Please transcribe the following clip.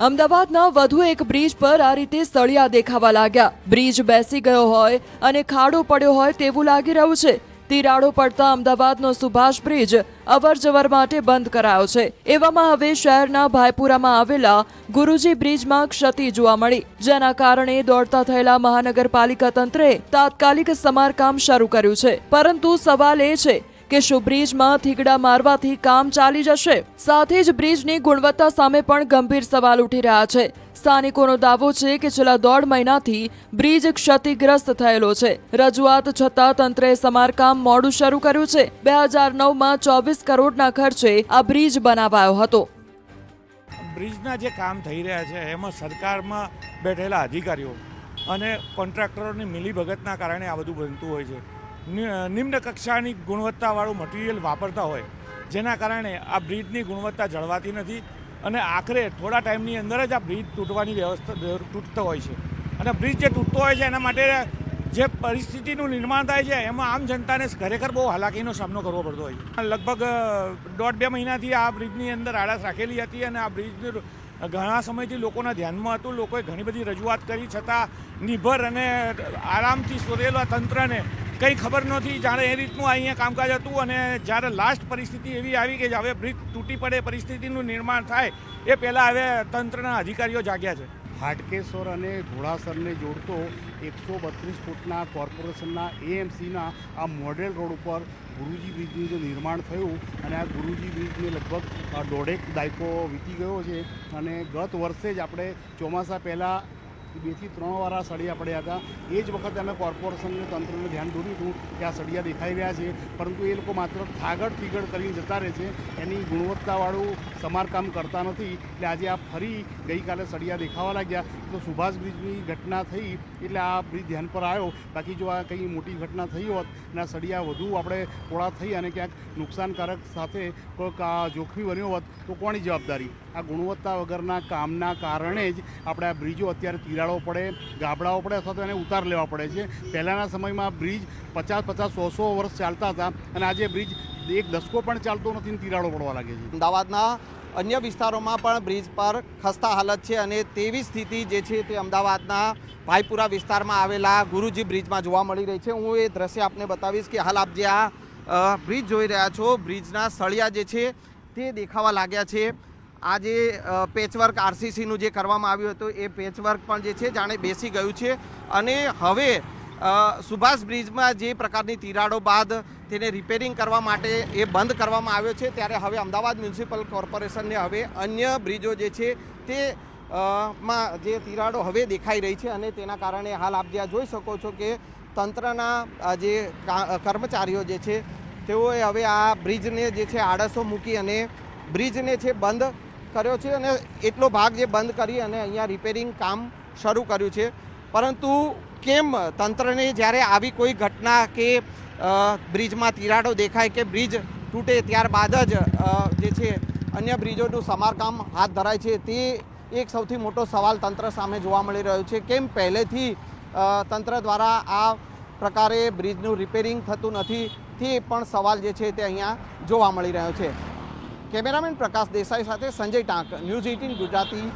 અમદાવાદના વધુ એક બ્રિજ પર આ રીતે સળિયા દેખાવા લાગ્યા। બ્રિજ બેસી ગયો હોય અને ખાડો પડ્યો હોય તેવું લાગી રહ્યું છે। તિરાડો પડતા અમદાવાદનો સુભાષ બ્રિજ અવરજવર માટે બંધ કરાયો છે। એવામાં હવે શહેરના ભાઈપુરામાં આવેલા ગુરુજી બ્રિજમાં ક્ષતિ જોવા મળી, જેના કારણે દોડતા થયેલા મહાનગરપાલિકા તંત્રે તાત્કાલિક સમારકામ શરૂ કર્યું છે। પરંતુ સવાલ એ છે કે શું બ્રિજમાં થીગડા મારવાથી કામ ચાલી જશે? સાથે જ બ્રિજની ગુણવત્તા સામે પણ ગંભીર સવાલ ઉઠી રહ્યા છે। સ્થાનિકોનો દાવો છે કે છેલ્લા 1.5 મહિનાથી બ્રિજ ક્ષતિગ્રસ્ત થયેલો છે। રજૂઆત છતાં તંત્રે સમારકામ મોડું શરૂ કર્યું છે। 2009માં 24 કરોડના ખર્ચે આ બ્રિજ બનાવાયો હતો। બ્રિજના જે કામ થઈ રહ્યા છે એમાં સરકારમાં બેઠેલા અધિકારીઓ અને કોન્ટ્રાક્ટરોની મિલીભગતના કારણે આ બધું બનતું હોય છે। નિમ્ન કક્ષાની ગુણવત્તાવાળું મટીરિયલ વાપરતા હોય, જેના કારણે આ બ્રિજની ગુણવત્તા જળવાતી નથી અને આખરે થોડા ટાઈમની અંદર જ આ બ્રિજ તૂટવાની વ્યવસ્થા તૂટતો હોય છે। અને બ્રિજ જે તૂટતો હોય છે એના માટે જે પરિસ્થિતિનું નિર્માણ થાય છે એમાં આમ જનતાને ખરેખર બહુ હાલાકીનો સામનો કરવો પડતો હોય છે। લગભગ 1.5-2 મહિનાથી આ બ્રિજની અંદર આળસ રાખેલી હતી અને આ બ્રિજ ઘણા સમયથી લોકોના ધ્યાનમાં હતું। લોકોએ ઘણી બધી રજૂઆત કરી છતાં નિભર અને આરામથી સોરેલા તંત્રને કંઈ ખબર નહોતી। જાણે એ રીતનું અહીંયા કામકાજ હતું અને જ્યારે લાસ્ટ પરિસ્થિતિ એવી આવી કે હવે બ્રિજ તૂટી પડે, પરિસ્થિતિનું નિર્માણ થાય એ પહેલાં હવે તંત્રના અધિકારીઓ જાગ્યા છે। હાટકેશ્વર અને ઘોડાસરને જોડતો 132 ફૂટના કોર્પોરેશનના એએમસીના આ મોડેલ રોડ ઉપર ગુરુજી બ્રિજનું જે નિર્માણ થયું અને આ ગુરુજી બ્રિજને લગભગ 1.5 દાયકો વીતી ગયો છે અને ગત વર્ષે જ આપણે ચોમાસા પહેલાં 2 થી 3 વાર આ સળિયા પડ્યા હતા। એ જ વખતે અમે કોર્પોરેશનને તંત્રને ધ્યાન દોર્યું હતું કે આ સળિયા દેખાઈ રહ્યા છે, પરંતુ એ લોકો માત્ર થાગડ ફીગડ કરીને જતા રહે છે, એની ગુણવત્તાવાળું સમારકામ કરતા નથી। એટલે આજે આ ફરી ગઈકાલે સળિયા દેખાવા લાગ્યા તો સુભાષ બ્રિજની ઘટના થઈ એટલે આ બ્રિજ ધ્યાન પર આવ્યો। બાકી જો આ કંઈ મોટી ઘટના થઈ હોત અને આ સળિયા વધુ આપણે પોળા થઈ અને ક્યાંક નુકસાનકારક સાથે કોઈક જોખમી બન્યો હોત તો કોની જવાબદારી? આ ગુણવત્તા વગરના કામના કારણે જ આપણે આ બ્રિજો અત્યારે તિરાડો પડે, ગાબડાઓ પડે અથવા તો એને ઉતાર લેવા પડે છે। પહેલાંના સમયમાં બ્રિજ 50-100 વર્ષ ચાલતા હતા અને આજે બ્રિજ 1 દશકો પણ ચાલતો નથી અને તિરાડો પડવા લાગે છે। અમદાવાદના અન્ય વિસ્તારોમાં પણ બ્રિજ પર ખસ્તા હાલત છે અને તેવી સ્થિતિ જે છે તે અમદાવાદના ભાઈપુરા વિસ્તારમાં આવેલા ગુરુજી બ્રિજમાં જોવા મળી રહી છે। હું એ દ્રશ્ય આપને બતાવીશ કે હાલ આપ જે આ બ્રિજ જોઈ રહ્યા છો, બ્રિજના સળિયા જે છે તે દેખાવા લાગ્યા છે। આ જે પેચવર્ક આરસીસીનું જે કરવામાં આવ્યું હતું એ પેચવર્ક પણ જે છે જાણે બેસી ગયું છે અને હવે સુભાષ બ્રિજમાં જે પ્રકારની તિરાડો બાદ તેને રિપેરિંગ કરવા માટે એ બંધ કરવામાં આવ્યો છે, ત્યારે હવે અમદાવાદ મ્યુનિસિપલ કોર્પોરેશનને હવે અન્ય બ્રિજો જે છે તે માં જે તિરાડો હવે દેખાઈ રહી છે અને તેના કારણે હાલ આપ જ્યાં જોઈ શકો છો કે તંત્રના જે કર્મચારીઓ જે છે તેઓએ હવે આ બ્રિજને જે છે આડસો મૂકી અને બ્રિજને છે બંધ કર્યો છે અને એટલો ભાગ જે બંધ કરી અને અહીંયા રિપેરિંગ કામ શરૂ કર્યું છે। પરંતુ કેમ તંત્રને જ્યારે આવી કોઈ ઘટના કે બ્રિજમાં તિરાડો દેખાય કે બ્રિજ તૂટે ત્યારબાદ જ જે છે અન્ય બ્રિજોનું સમારકામ હાથ ધરાય છે, તે એક સૌથી મોટો સવાલ તંત્ર સામે જોવા મળી રહ્યો છે। કેમ પહેલેથી તંત્ર દ્વારા આ પ્રકારે બ્રિજનું રિપેરિંગ થતું નથી, તે પણ સવાલ જે છે તે અહીંયા જોવા મળી રહ્યો છે। કેમેરામેન પ્રકાશ દેસાઈ સાથે સંજય ટાંક, ન્યૂઝ 18 ગુજરાતી,